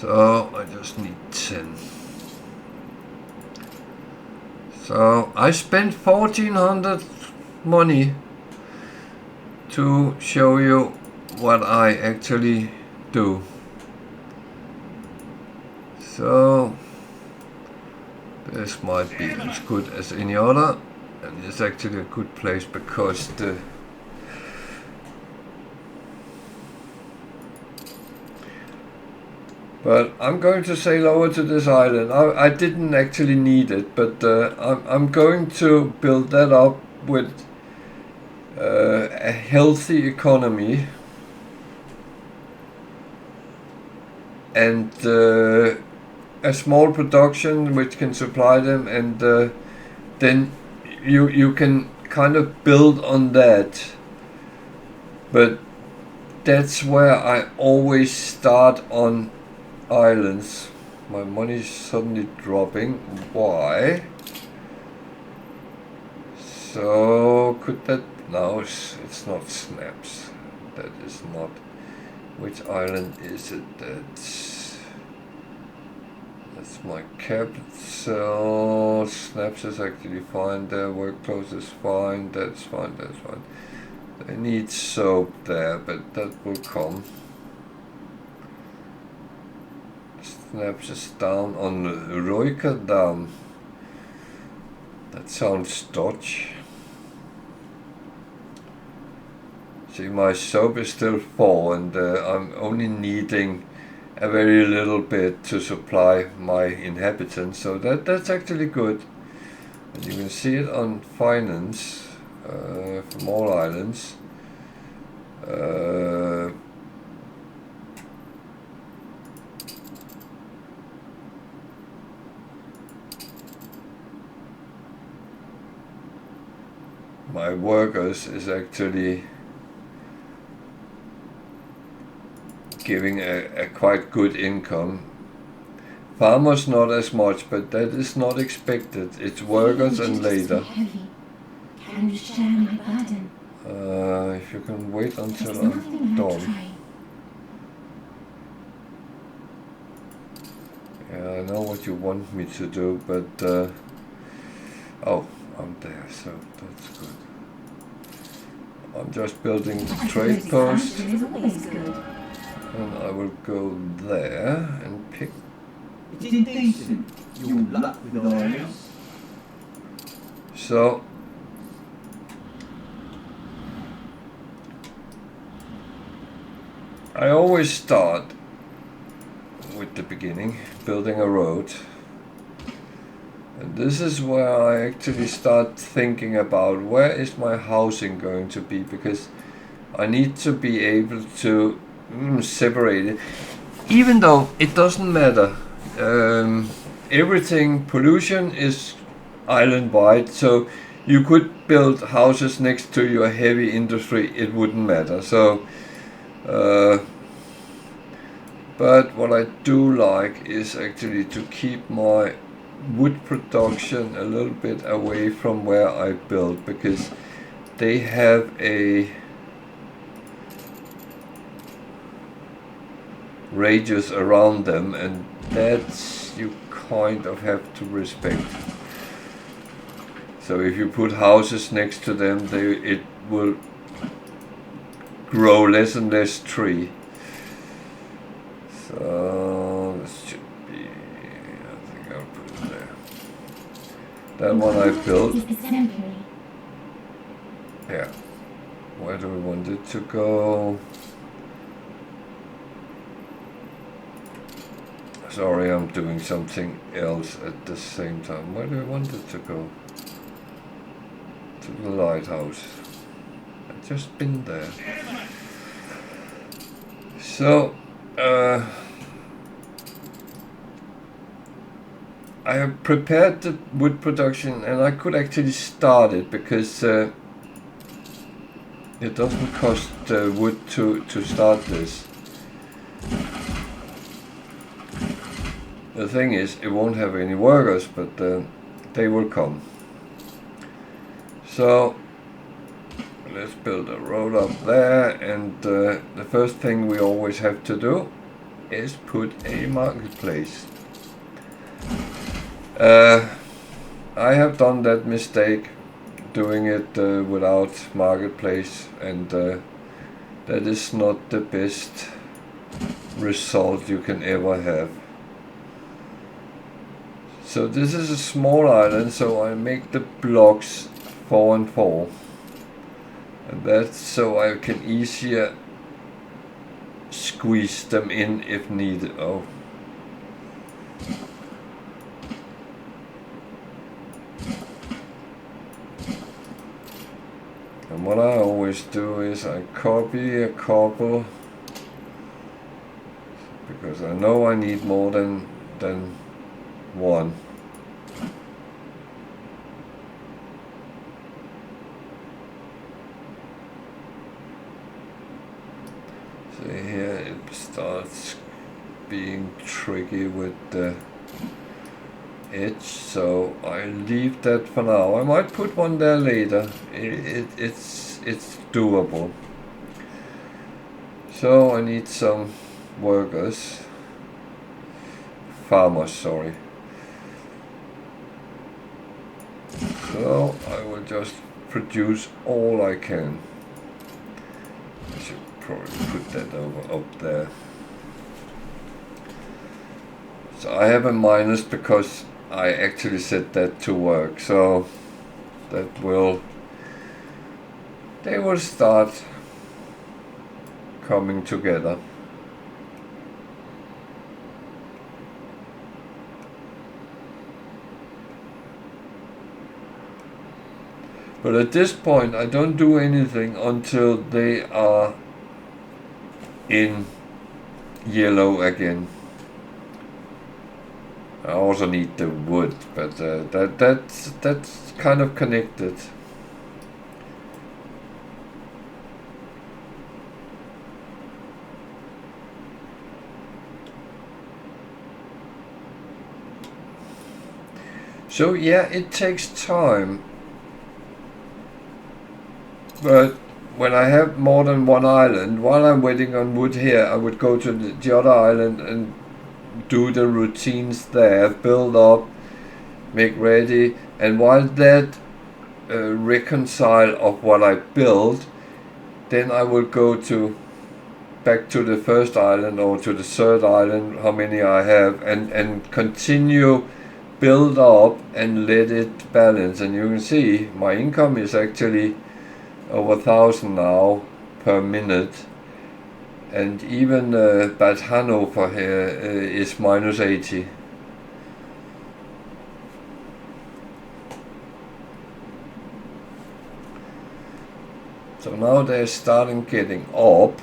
So I just need 10. So I spent 1400 money to show you what I actually do. So this might be as good as any other, and it's actually a good place because but I'm going to sail over to this island. I didn't actually need it, but I'm going to build that up with a healthy economy and a small production which can supply them, and then you can kind of build on that. But that's where I always start on islands. My money is suddenly dropping. Why? So could that... No, it's not snaps. That is not... Which island is it? That's my capital. Snaps is actually fine there. Work clothes is fine. That's fine. That's fine. I need soap there, but that will come. Snaps is down on Roikerdam. That sounds Dutch. See, my soap is still 4, and I'm only needing a very little bit to supply my inhabitants, so that's actually good. And you can see it on finance from all islands. My workers is actually giving a quite good income. Farmers not as much, but that is not expected. It's workers and later. Can you share my burden? If you can wait until I'm done. Yeah, I know what you want me to do, but oh, I'm there, so that's good. I'm just building the trade post, and I will go there and pick. It is decent. Your luck with islands. So I always start with the beginning, building a road. And this is where I actually start thinking about where is my housing going to be, because I need to be able to separate it. Even though it doesn't matter, everything, pollution is island-wide, so you could build houses next to your heavy industry, it wouldn't matter. So, but what I do like is actually to keep my wood production a little bit away from where I build, because they have a radius around them, and that's you kind of have to respect. So if you put houses next to them, it will grow less and less tree. So this should be, I think I'll put it there. That one I built. Yeah. Where do we want it to go? Sorry, I'm doing something else at the same time. Where do I want it to go? To the lighthouse. I've just been there. So, I have prepared the wood production, and I could actually start it because it doesn't cost wood to start this. The thing is, it won't have any workers, but they will come. So let's build a road up there, and the first thing we always have to do is put a marketplace. I have done that mistake doing it without marketplace, and that is not the best result you can ever have. So this is a small island, so I make the blocks 4 and 4, and that's so I can easier squeeze them in if needed. Oh. And what I always do is I copy a couple, because I know I need more than one. See here it starts being tricky with the edge, so I leave that for now. I might put one there later. It's doable. So I need some workers, farmers, sorry. So I will just produce all I can. I should probably put that over up there. So I have a minus because I actually set that to work, so that they will start coming together. But at this point I don't do anything until they are in yellow again. I also need the wood, but that's kind of connected. So yeah, it takes time. But when I have more than one island, while I'm waiting on wood here, I would go to the other island and do the routines there, build up, make ready, and while that reconcile of what I build, then I will go back to the first island or to the third island, how many I have, and continue build up and let it balance. And you can see my income is actually over 1,000 now per minute, and even Bad Hanover here is minus 80. So now they're starting getting up,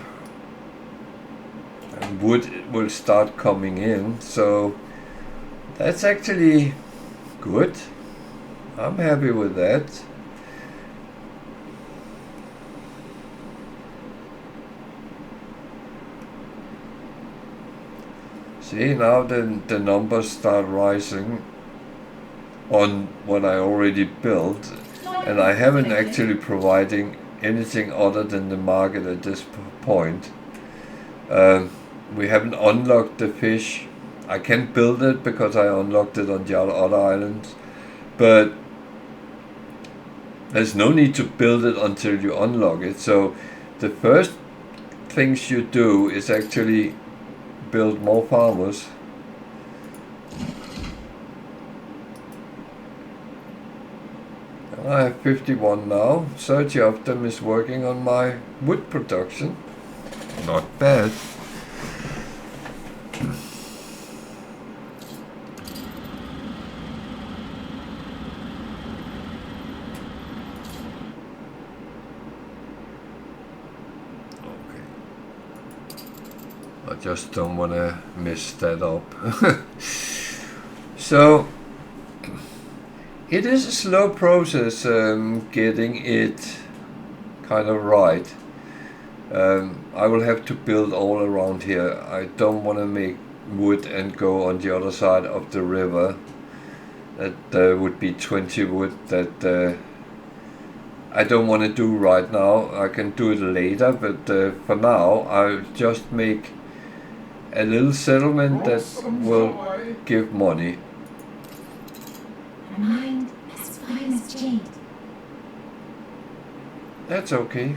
and wood will start coming in, so that's actually good. I'm happy with that. See, now the numbers start rising on what I already built, and I haven't actually providing anything other than the market at this point. We haven't unlocked the fish. I can build it because I unlocked it on the other islands, but there's no need to build it until you unlock it. So the first things you do is actually build more farmers. I have 51 now. 30 of them is working on my wood production. Not bad. I just don't want to mess that up. So it is a slow process getting it kind of right. I will have to build all around here. I don't want to make wood and go on the other side of the river. That would be 20 wood that I don't want to do right now. I can do it later, but for now I'll just make a little settlement that will give money. A mind as fine as jade. That's okay.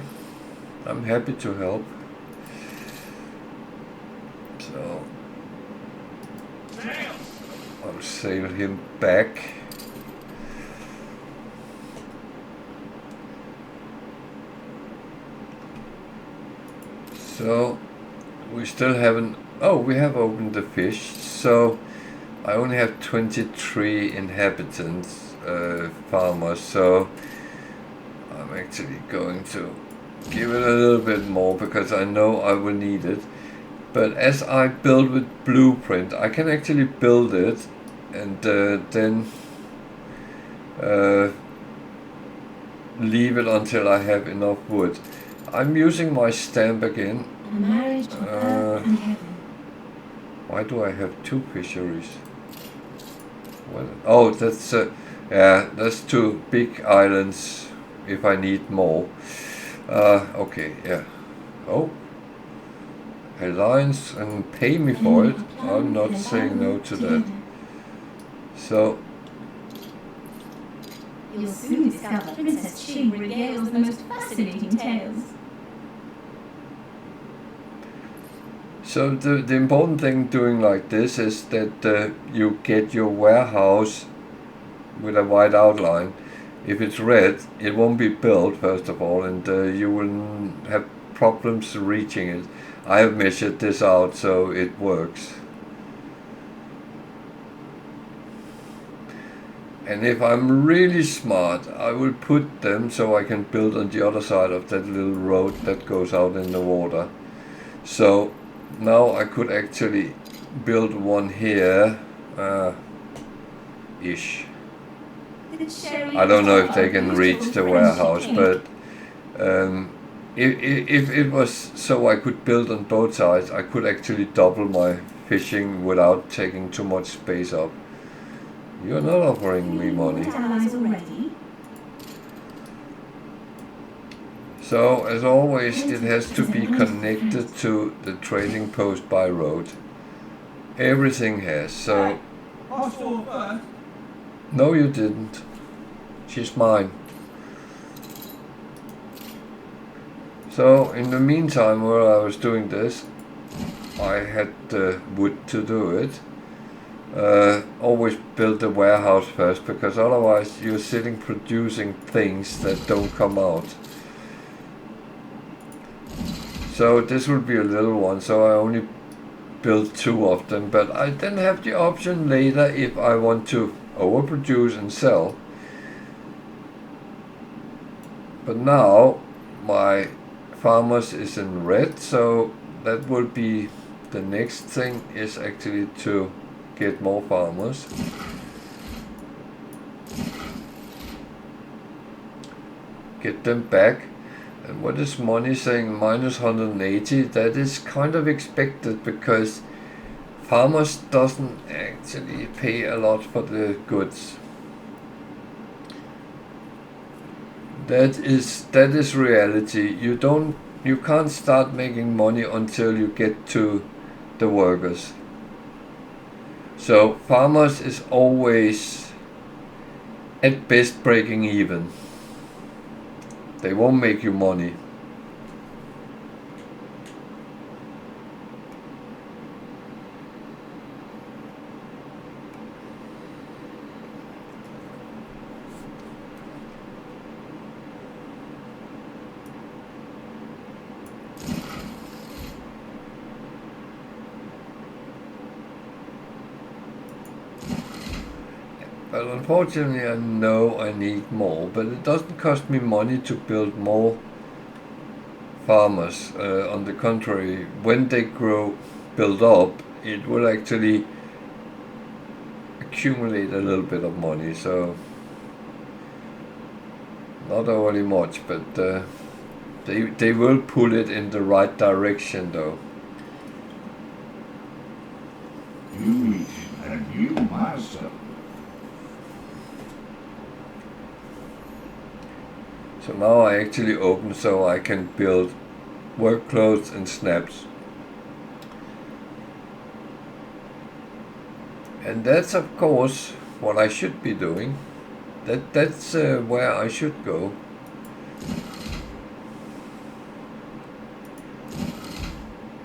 I'm happy to help. So I'll sail him back. So we still haven't. Oh, we have opened the fish. So I only have 23 inhabitants, farmers. So I'm actually going to give it a little bit more because I know I will need it. But as I build with blueprint, I can actually build it and then leave it until I have enough wood. I'm using my stamp again. A marriage of earth and heaven. Why do I have two fisheries? What? Oh, that's yeah, that's two big islands. If I need more, okay, yeah. Oh, alliance and pay me for it. I'm not saying no to that. So You'll soon discover Princess Xing regales the most fascinating tales. So the important thing doing like this is that you get your warehouse with a white outline. If it's red, it won't be built first of all, and you will have problems reaching it. I have measured this out, so it works. And if I'm really smart, I will put them so I can build on the other side of that little road that goes out in the water. So now I could actually build one here, ish. I don't know if they can reach the warehouse, but if it was so I could build on both sides, I could actually double my fishing without taking too much space up. You're not offering me money. So, as always, it has to be connected to the trading post by road. Everything has, so... No, you didn't. She's mine. So, in the meantime, while I was doing this, I had the wood to do it. Always build the warehouse first, because otherwise you're sitting producing things that don't come out. So this will be a little one, so I only built 2 of them, but I then have the option later if I want to overproduce and sell. But now my farmers is in red, so that will be the next thing, is actually to get more farmers. Get them back. And what is money saying? Minus 180. That is kind of expected because farmers doesn't actually pay a lot for the goods. That is reality. You can't start making money until you get to the workers. So farmers is always at best breaking even. They won't make you money. But unfortunately I know I need more, but it doesn't cost me money to build more farmers. On the contrary, when they build up, it will actually accumulate a little bit of money, so not overly much, but they will pull it in the right direction though. You reach a new milestone. So now I actually open so I can build work clothes and snaps. And that's of course what I should be doing. That's where I should go.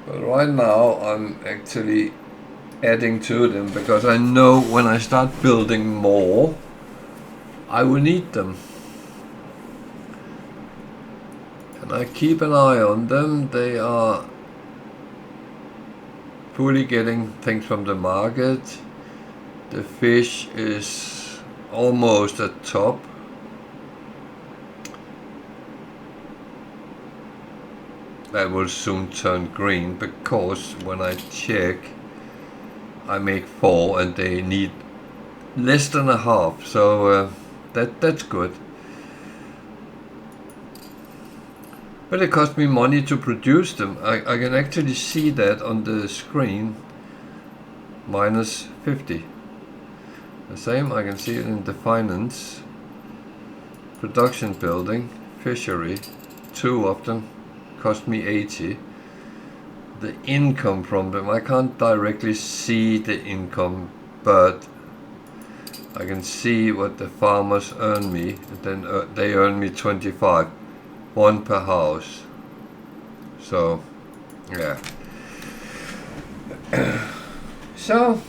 But right now I'm actually adding to them because I know when I start building more, I will need them. And I keep an eye on them. They are fully getting things from the market. The fish is almost at top. That will soon turn green because when I check, I make 4 and they need less than a half, so that's good. But it cost me money to produce them. I can actually see that on the screen, minus 50. The same I can see it in the finance, production building, fishery, 2 of them cost me 80. The income from them, I can't directly see the income, but I can see what the farmers earn me, and then they earn me 25, 1 per house. So, yeah. So,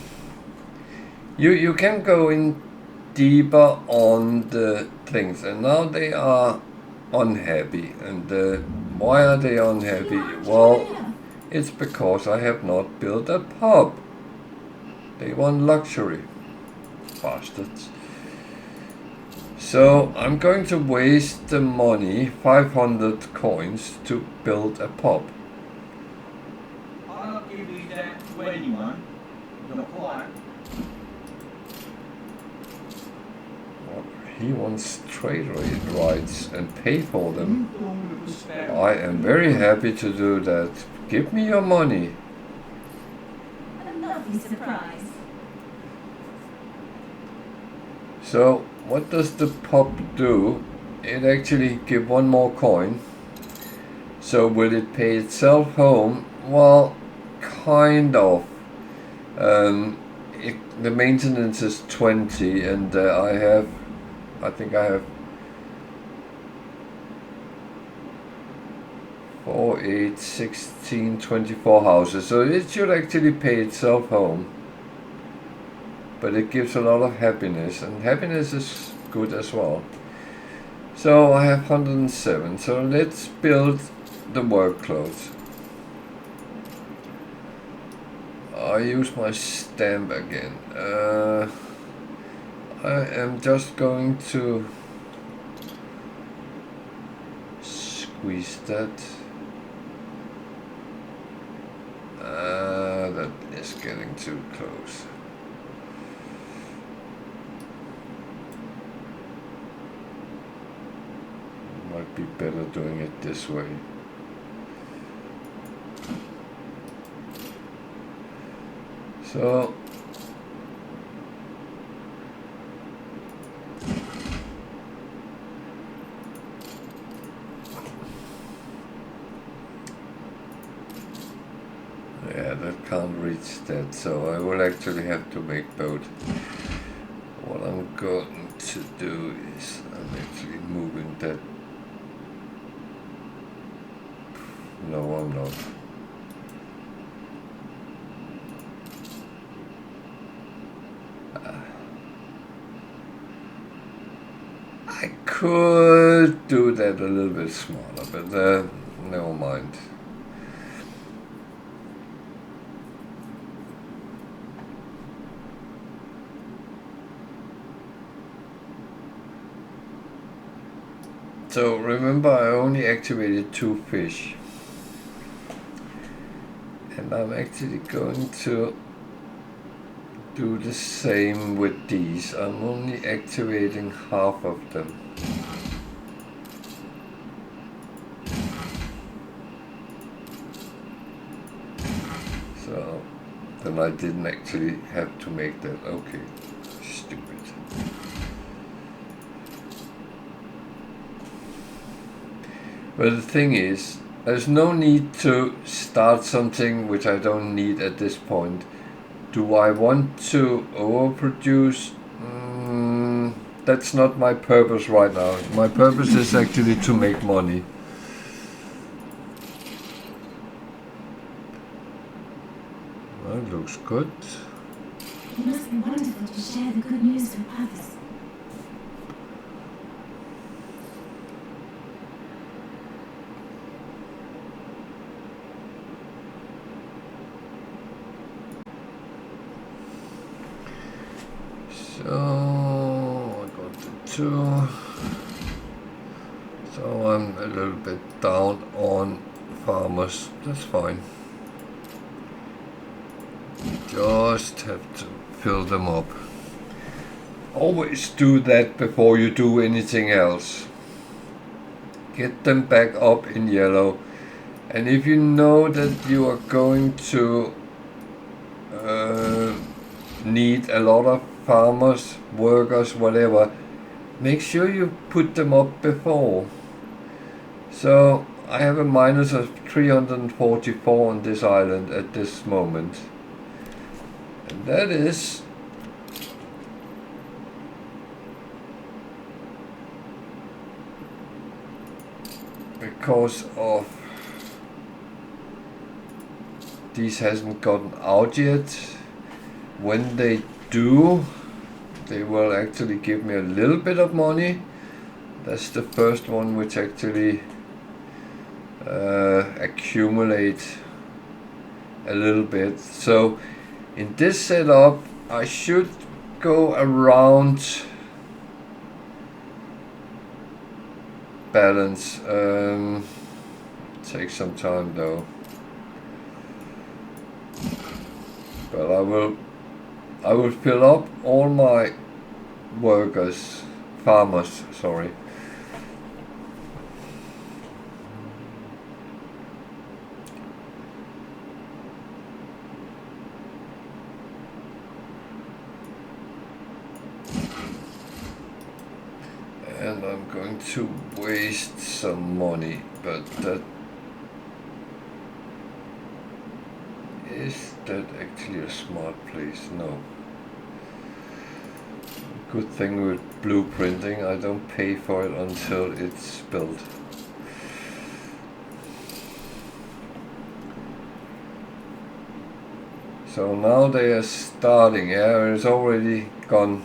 you can go in deeper on the things, and now they are unhappy. And why are they unhappy? Well, it's because I have not built a pub. They want luxury. Bastards. So I'm going to waste the money, 500 coins, to build a pub. I'll not give you that to anyone. Not quite. He wants trade rights and pay for them. I am very happy to do that. Give me your money. A lovely surprise. So what does the pub do? It actually give 1 more coin. So will it pay itself home? Well, kind of. The maintenance is 20, and I think I have 4, 8, 16, 24 houses. So it should actually pay itself home. But it gives a lot of happiness, and happiness is good as well. So I have 107. So let's build the work clothes. I use my stamp again. I am just going to squeeze that. That is getting too close. Might be better doing it this way. So yeah, that can't reach that, so I will actually have to make both. What I'm going to do is I'm actually moving that. No, I'm not. I could do that a little bit smaller, but never mind. So remember, I only activated 2 fish. And I'm actually going to do the same with these. I'm only activating half of them. So then I didn't actually have to make that. Okay, stupid. But the thing is, there's no need to start something which I don't need at this point Do I want to overproduce? That's not my purpose right now. My purpose is actually to make money. That looks good. It must be wonderful to share the good news with others. So I got the 2. So I'm a little bit down on farmers. That's fine. Just have to fill them up. Always do that before you do anything else. Get them back up in yellow. And if you know that you are going to need a lot of farmers, workers, whatever, make sure you put them up before. So I have a minus of 344 on this island at this moment. And that is because of these hasn't gotten out yet. When they do, they will actually give me a little bit of money. That's the first one which actually accumulate a little bit. So in this setup I should go around balance. Take some time though, but I will fill up all my farmers, sorry. And I'm going to waste some money, but is that actually a smart place? No. Good thing with blueprinting, I don't pay for it until it's built. So now they are starting. Yeah, it's already gone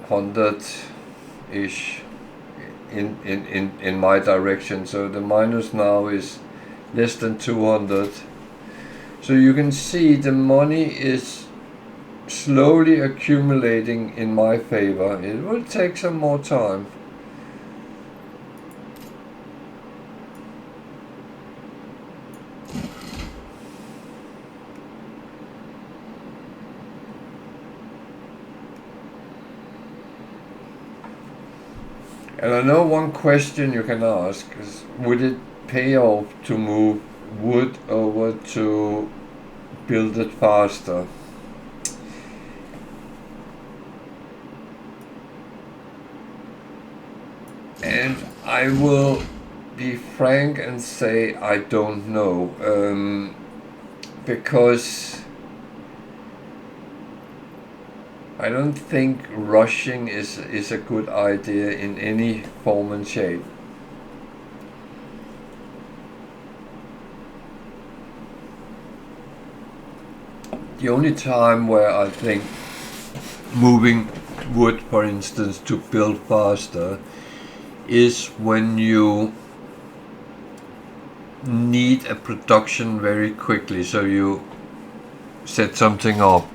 100-ish in my direction. So the minus now is less than 200. So you can see the money is slowly accumulating in my favor. It will take some more time. And I know one question you can ask is, would it pay off to move wood over to build it faster? And I will be frank and say I don't know, because I don't think rushing is a good idea in any form and shape. The only time where I think moving wood, for instance, to build faster is when you need a production very quickly, so you set something up.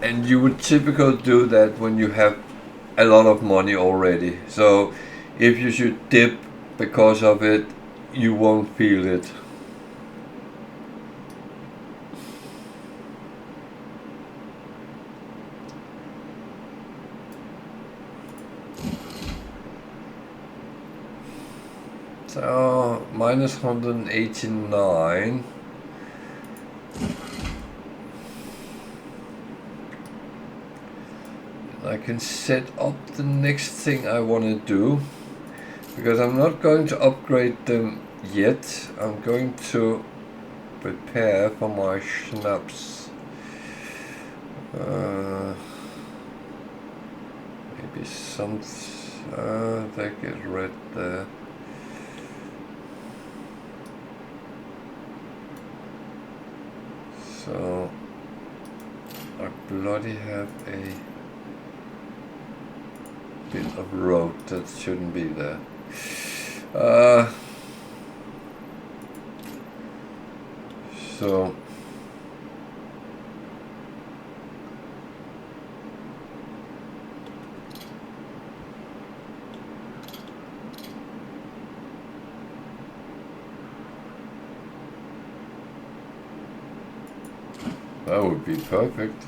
And you would typically do that when you have a lot of money already. So if you should dip because of it, you won't feel it. So minus 189. I can set up the next thing I want to do, because I'm not going to upgrade them yet. I'm going to prepare for my schnapps. Maybe some. They get red there. So I bloody have a bit of road that shouldn't be there. So that would be perfect.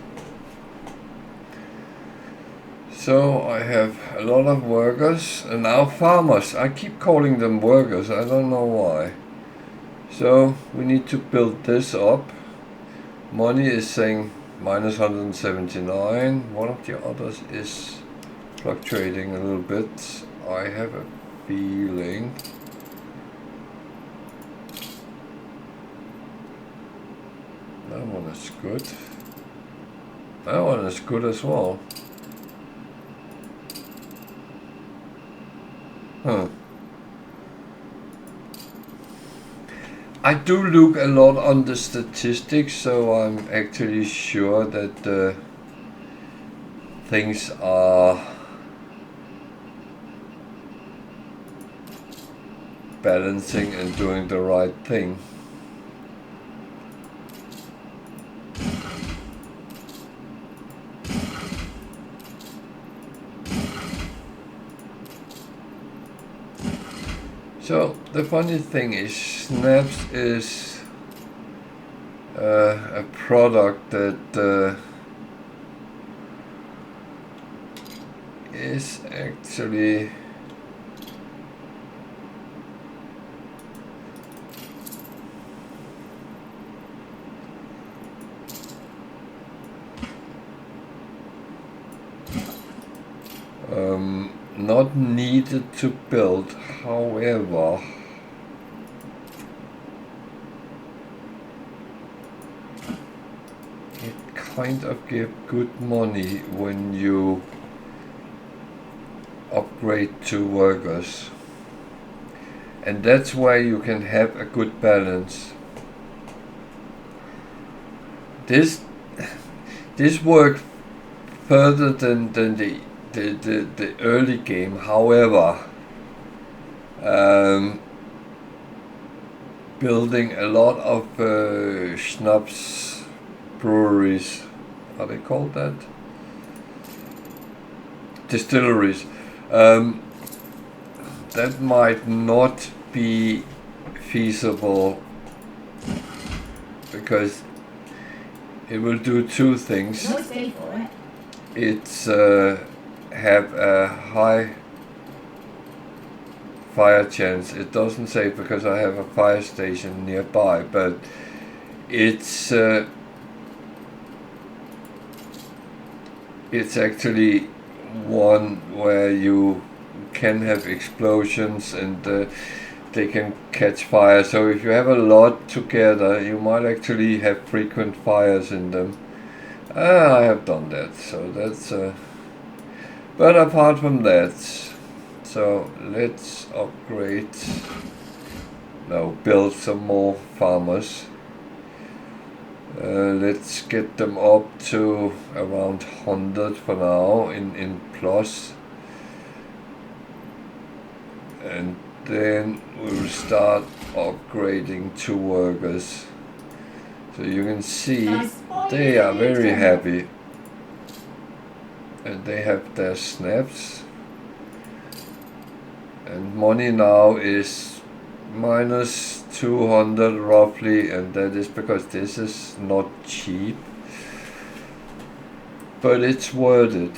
So I have a lot of workers and now farmers. I keep calling them workers, I don't know why. So we need to build this up. Money is saying minus 179. One of the others is fluctuating a little bit. I have a feeling that one is good. That one is good as well. Huh. I do look a lot on the statistics, so I'm actually sure that things are balancing and doing the right thing. So the funny thing is, Snaps is a product that is actually not needed to build. However, it kind of gives good money when you upgrade to workers, and that's where you can have a good balance. This worked further than the early game. However, building a lot of schnapps breweries, are they called that? Distilleries. That might not be feasible because it will do two things. No stay for it. It's have a high fire chance. It doesn't say because I have a fire station nearby, but it's actually one where you can have explosions and they can catch fire. So if you have a lot together, you might actually have frequent fires in them. I have done that, so that's but apart from that, so let's upgrade, no, build some more farmers. Let's get them up to around 100 for now in plus, and then we'll start upgrading to workers. So you can see they are very happy and they have their snaps, and money now is minus 200 roughly, and that is because this is not cheap, but it's worth it.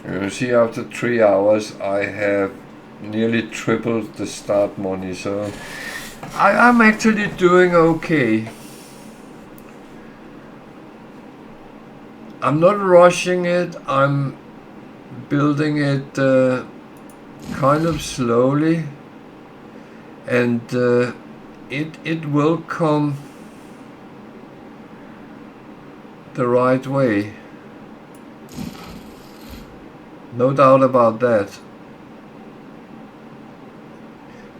You see, after 3 hours, I have nearly tripled the start money, so I'm actually doing okay. I'm not rushing it, I'm building it kind of slowly, and it will come the right way. No doubt about that.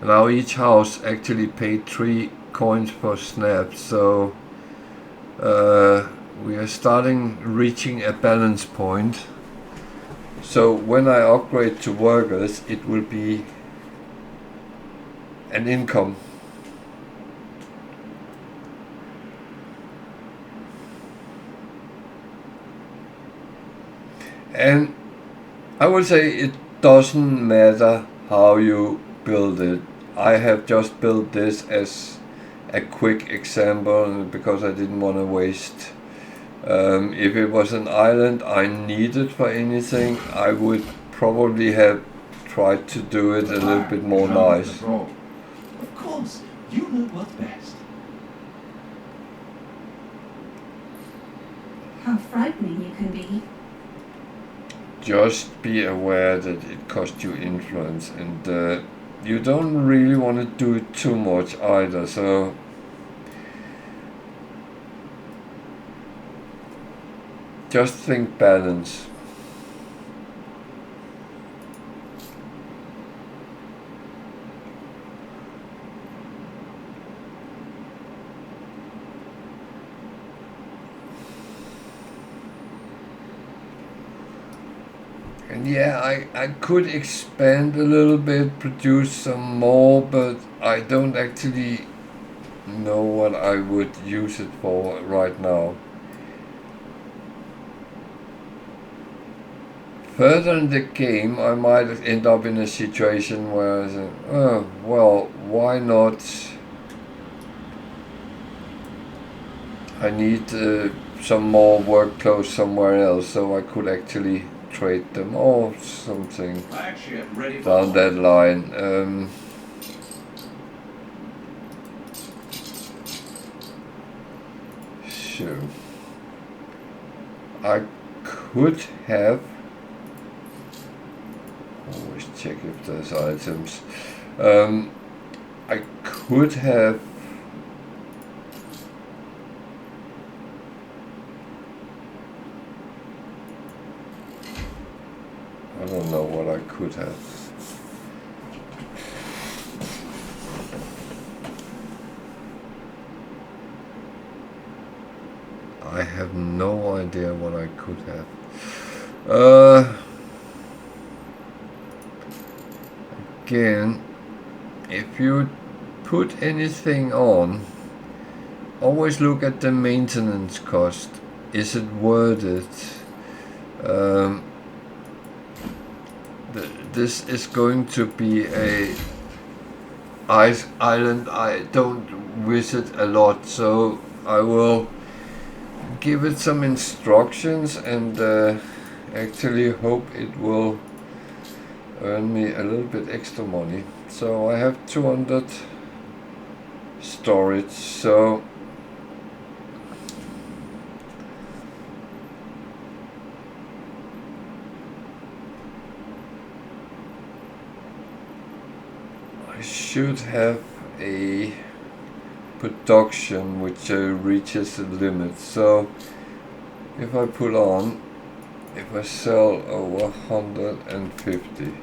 Now each house actually paid 3 coins per snap, so we are reaching a balance point. So when I upgrade to workers, it will be an income. And I would say it doesn't matter how you build it. I have just built this as a quick example because I didn't want to waste. If it was an island I needed for anything, I would probably have tried to do it a little bit more nice. Of course, you know what's best. How frightening you can be. Just be aware that it costs you influence, and you don't really want to do it too much either, so just think balance. And yeah, I could expand a little bit, produce some more, but I don't actually know what I would use it for right now. Further in the game, I might end up in a situation where I say, oh, well, why not? I need some more work clothes somewhere else, so I could actually trade them or something down that line. So I could have always check if there's items. I could have I don't know what I could have. I have no idea what I could have. Again, if you put anything on, always look at the maintenance cost. Is it worth it? This is going to be a ice island I don't visit a lot, so I will give it some instructions and actually hope it will earn me a little bit extra money. So I have 200 storage, so I should have a production which reaches the limit. So if I put on, if I sell over 150,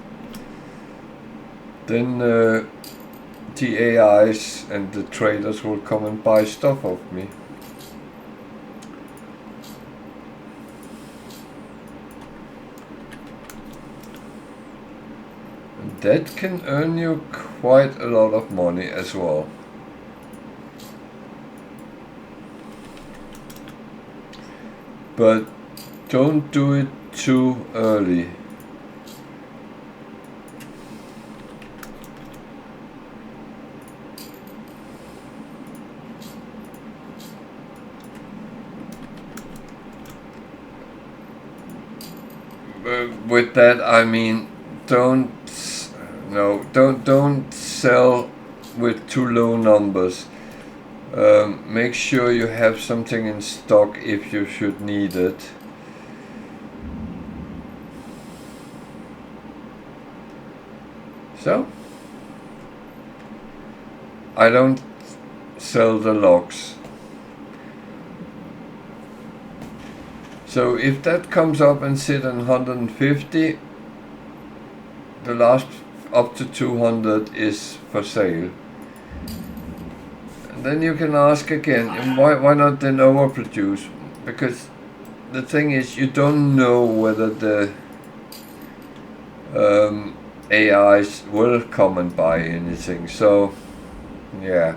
then the AIs and the traders will come and buy stuff off me. And that can earn you quite a lot of money as well. But don't do it too early. with that I mean don't sell with too low numbers. Make sure you have something in stock if you should need it. So I don't sell the logs. So if that comes up and sit on 150, the last up to 200 is for sale. And then you can ask again, and why not then overproduce? Because the thing is, you don't know whether the AIs will come and buy anything. So yeah.